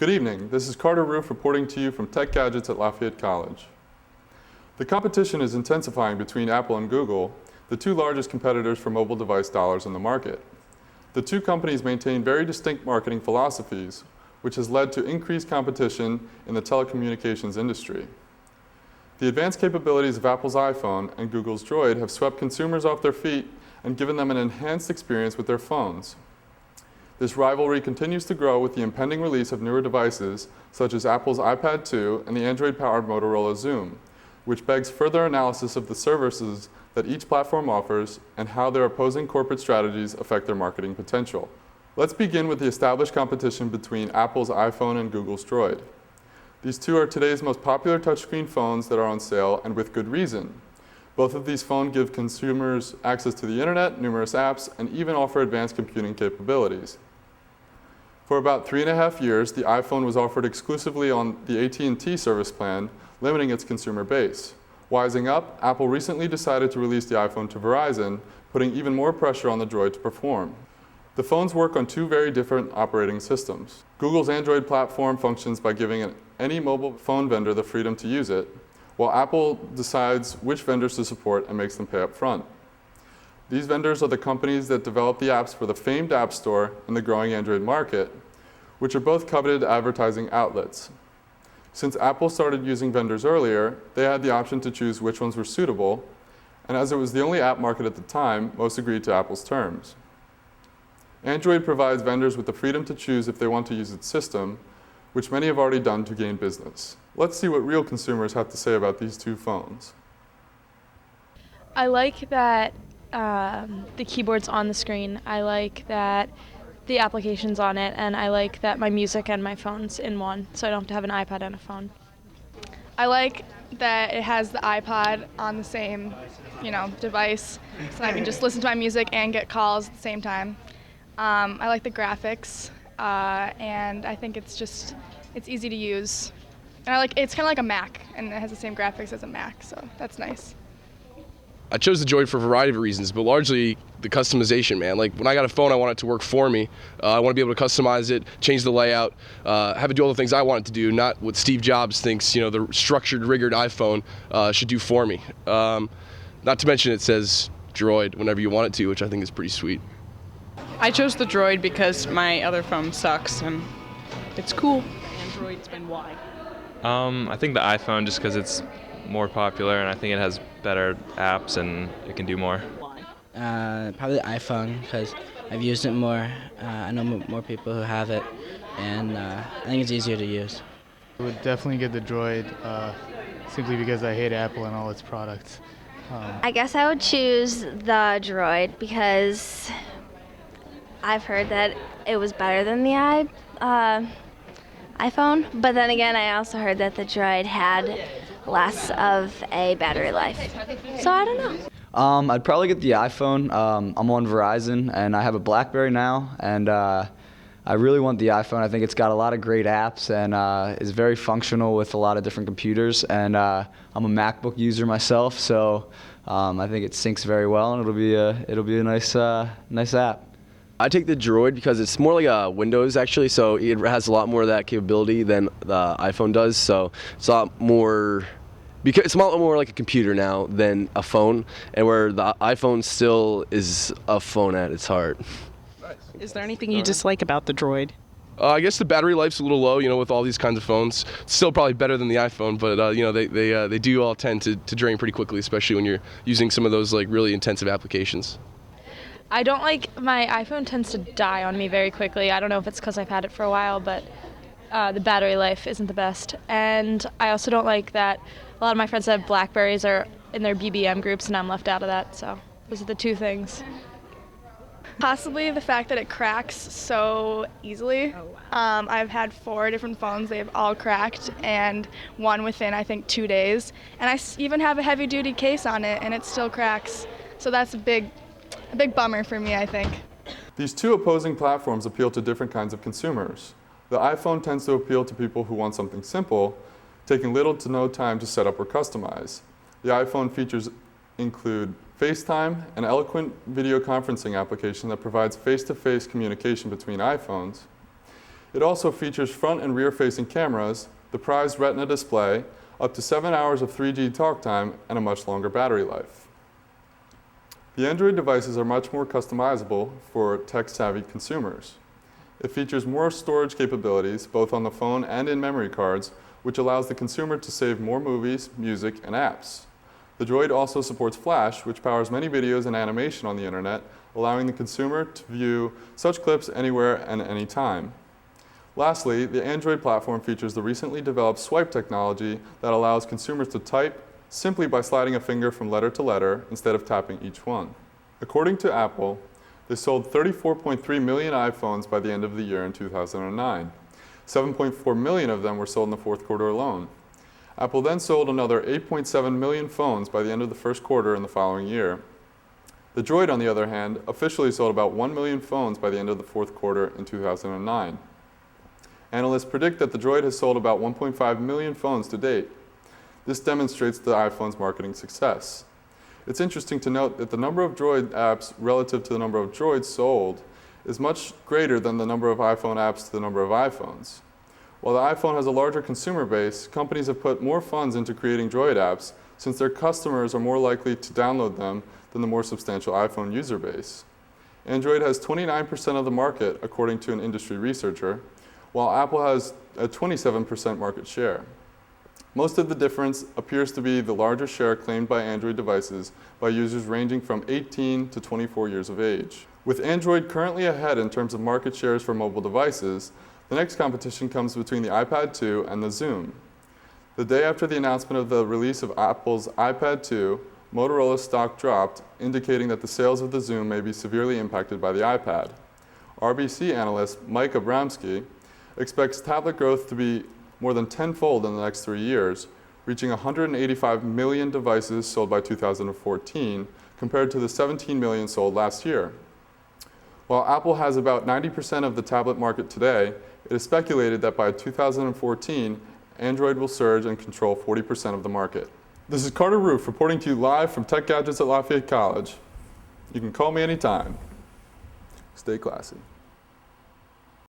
Good evening. This is Carter Roof reporting to you from Tech Gadgets at Lafayette College. The competition is intensifying between Apple and Google, the two largest competitors for mobile device dollars in the market. The two companies maintain very distinct marketing philosophies, which has led to increased competition in the telecommunications industry. The advanced capabilities of Apple's iPhone and Google's Droid have swept consumers off their feet and given them an enhanced experience with their phones. This rivalry continues to grow with the impending release of newer devices such as Apple's iPad 2 and the Android-powered Motorola Xoom, which begs further analysis of the services that each platform offers and how their opposing corporate strategies affect their marketing potential. Let's begin with the established competition between Apple's iPhone and Google's Droid. These two are today's most popular touchscreen phones that are on sale, and with good reason. Both of these phones give consumers access to the internet, numerous apps, and even offer advanced computing capabilities. For about 3.5 years, the iPhone was offered exclusively on the AT&T service plan, limiting its consumer base. Wising up, Apple recently decided to release the iPhone to Verizon, putting even more pressure on the Droid to perform. The phones work on two very different operating systems. Google's Android platform functions by giving any mobile phone vendor the freedom to use it, while Apple decides which vendors to support and makes them pay up front. These vendors are the companies that develop the apps for the famed App Store and the growing Android market, which are both coveted advertising outlets. Since Apple started using vendors earlier, they had the option to choose which ones were suitable, and as it was the only app market at the time, most agreed to Apple's terms. Android provides vendors with the freedom to choose if they want to use its system, which many have already done to gain business. Let's see what real consumers have to say about these two phones. I like that the keyboard's on the screen. I like that the application's on it, and I like that my music and my phone's in one, so I don't have to have an iPad and a phone. I like that it has the iPod on the same, device, so I can just listen to my music and get calls at the same time. I like the graphics, and I think it's easy to use. And it's kind of like a Mac, and it has the same graphics as a Mac, so that's nice. I chose the Droid for a variety of reasons, but largely the customization, man. Like, when I got a phone, I want it to work for me. I want to be able to customize it, change the layout, have it do all the things I want it to do, not what Steve Jobs thinks, the structured, rigged iPhone should do for me. Not to mention it says Droid whenever you want it to, which I think is pretty sweet. I chose the Droid because my other phone sucks, and it's cool. Android's been why? I think the iPhone, just because it's more popular, and I think it has better apps and it can do more. Why? Probably the iPhone, because I've used it more. I know more people who have it, and I think it's easier to use. I would definitely get the Droid, simply because I hate Apple and all its products. I guess I would choose the Droid because I've heard that it was better than the iPhone, but then again, I also heard that the Droid had less of a battery life. So I don't know. I'd probably get the iPhone. I'm on Verizon, and I have a BlackBerry now, and I really want the iPhone. I think it's got a lot of great apps and is very functional with a lot of different computers, and I'm a MacBook user myself, so I think it syncs very well, and it'll be a nice app. I take the Droid because it's more like a Windows, actually, so it has a lot more of that capability than the iPhone does, so it's a lot more, because it's a lot more like a computer now than a phone, and where the iPhone still is a phone at its heart. Is there anything you dislike about the Droid? I guess the battery life's a little low, with all these kinds of phones. It's still probably better than the iPhone, but they do all tend to drain pretty quickly, especially when you're using some of those really intensive applications. I don't like, my iPhone tends to die on me very quickly. I don't know if it's because I've had it for a while, but the battery life isn't the best. And I also don't like that a lot of my friends that have Blackberries are in their BBM groups, and I'm left out of that. So those are the two things. Possibly the fact that it cracks so easily. Oh, wow. I've had 4 different phones. They've all cracked, and one within, I think, 2 days. And I even have a heavy-duty case on it, and it still cracks. So that's a big bummer for me, I think. These two opposing platforms appeal to different kinds of consumers. The iPhone tends to appeal to people who want something simple, taking little to no time to set up or customize. The iPhone features include FaceTime, an eloquent video conferencing application that provides face-to-face communication between iPhones. It also features front and rear-facing cameras, the prized Retina display, up to 7 hours of 3G talk time, and a much longer battery life. The Android devices are much more customizable for tech-savvy consumers. It features more storage capabilities, both on the phone and in memory cards, which allows the consumer to save more movies, music, and apps. The Droid also supports Flash, which powers many videos and animation on the internet, allowing the consumer to view such clips anywhere and anytime. Lastly, the Android platform features the recently developed swipe technology that allows consumers to type simply by sliding a finger from letter to letter instead of tapping each one. According to Apple, they sold 34.3 million iPhones by the end of the year in 2009. 7.4 million of them were sold in the fourth quarter alone. Apple then sold another 8.7 million phones by the end of the first quarter in the following year. The Droid, on the other hand, officially sold about 1 million phones by the end of the fourth quarter in 2009. Analysts predict that the Droid has sold about 1.5 million phones to date. This demonstrates the iPhone's marketing success. It's interesting to note that the number of Droid apps relative to the number of Droids sold is much greater than the number of iPhone apps to the number of iPhones. While the iPhone has a larger consumer base, companies have put more funds into creating Droid apps since their customers are more likely to download them than the more substantial iPhone user base. Android has 29% of the market, according to an industry researcher, while Apple has a 27% market share. Most of the difference appears to be the larger share claimed by Android devices by users ranging from 18 to 24 years of age. With Android currently ahead in terms of market shares for mobile devices, the next competition comes between the iPad 2 and the Zoom. The day after the announcement of the release of Apple's iPad 2, Motorola's stock dropped, indicating that the sales of the Zoom may be severely impacted by the iPad. RBC analyst Mike Abramsky expects tablet growth to be more than tenfold in the next 3 years, reaching 185 million devices sold by 2014, compared to the 17 million sold last year. While Apple has about 90% of the tablet market today, it is speculated that by 2014, Android will surge and control 40% of the market. This is Carter Roof reporting to you live from Tech Gadgets at Lafayette College. You can call me anytime. Stay classy.